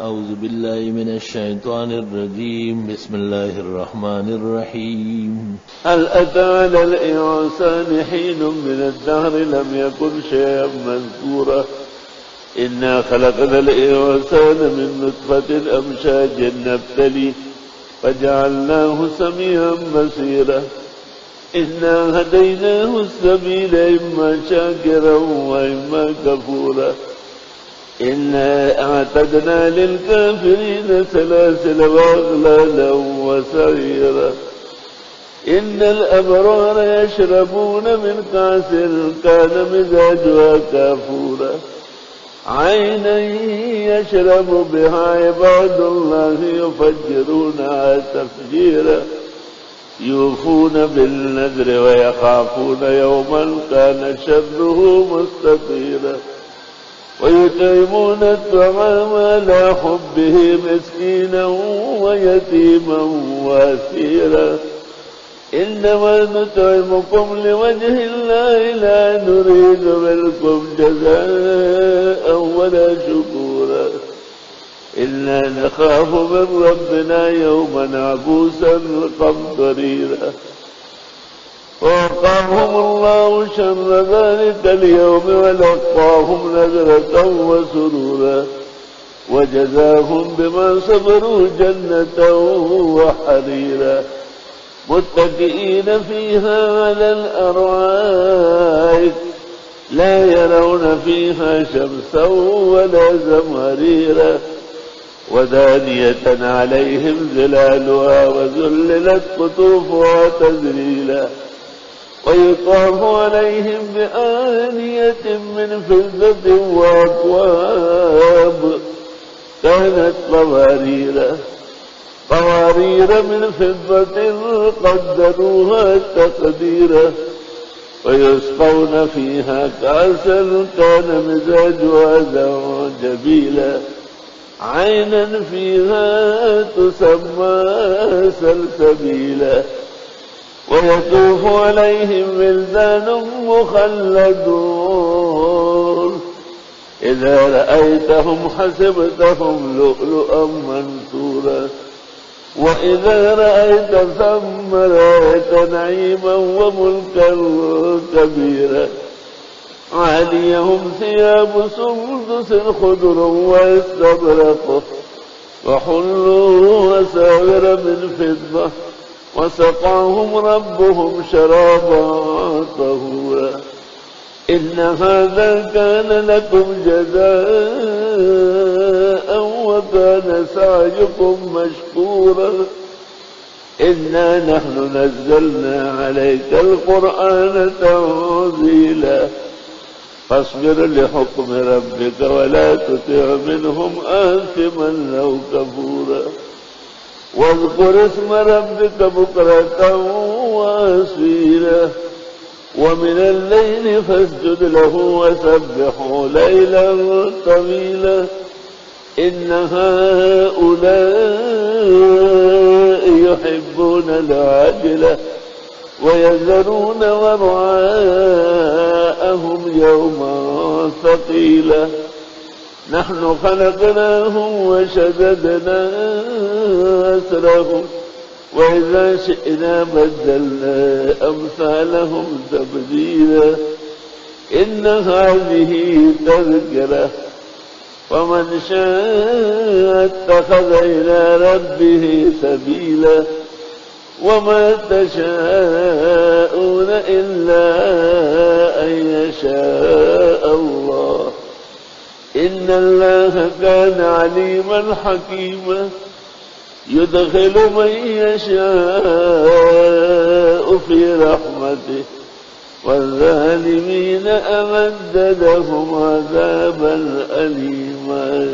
أعوذ بالله من الشيطان الرجيم. بسم الله الرحمن الرحيم. هل أتى على الإنسان حين من الدهر لم يكن شيئا مذكورا إنا خلقنا الإنسان من نطفة أمشاج نبتلي فجعلناه سميعا بصيرا إنا هديناه السبيل إما شاكرا وإما كفورا إنا أعتدنا للكافرين سلاسل وأغلالا وسعيرا إن الأبرار يشربون من كأس كان مزاجها كافورا عينا يشرب بها عباد الله يفجرونها تفجيرا يوفون بالنذر ويخافون يوما كان شره مستطيرا ويطعمون الطعام على حبه مسكينا ويتيما واسيرا إنما نطعمكم لوجه الله لا نريد منكم جزاء ولا شكورا إنا نخاف من ربنا يوما عبوسا قمطريرا ووقاهم الله شر ذلك اليوم ولقاهم نذرة وسرورا وجزاهم بما صبروا جنة وحريرا متكئين فيها على الأرائك لا يرون فيها شمسا ولا زمهريرا ودانية عليهم ظلالها وذللت قطوفها تذليلا ويطاف عليهم بآنية من فضة وأكواب كانت قوارير من فضة قدروها تقديرا ويسقون فيها كأسا كان مزاجها زنجبيلا عينا فيها تسمى سلسبيلا ويطوف عليهم ولدان مخلدون إذا رأيتهم حسبتهم لؤلؤا منثورا وإذا رأيت ثم رأيت نعيما وملكا كبيرا عاليهم ثياب سندس خضر واستبرق وحلوا أساور من فضة وسقاهم ربهم شرابا طهورا إن هذا كان لكم جزاء وكان سعيكم مشكورا إنا نحن نزلنا عليك القرآن تنزيلا فاصبر لحكم ربك ولا تطع منهم آثما أو كفورا واذكر اسم ربك بكرة وأصيلا ومن الليل فاسجد له وسبحه ليلا طويلا إن هؤلاء يحبون العاجلة ويذرون وراءهم يوما ثقيلا نحن خلقناهم وشددنا أسرهم وإذا شئنا بدلنا أمثالهم تبديلا إن هذه تذكرة ومن شاء اتخذ إلى ربه سبيلا وما تشاءون إلا أن يشاء الله إن الله كان عليما حكيما يدخل من يشاء في رحمته والظالمين أمد لهم عذابا أليما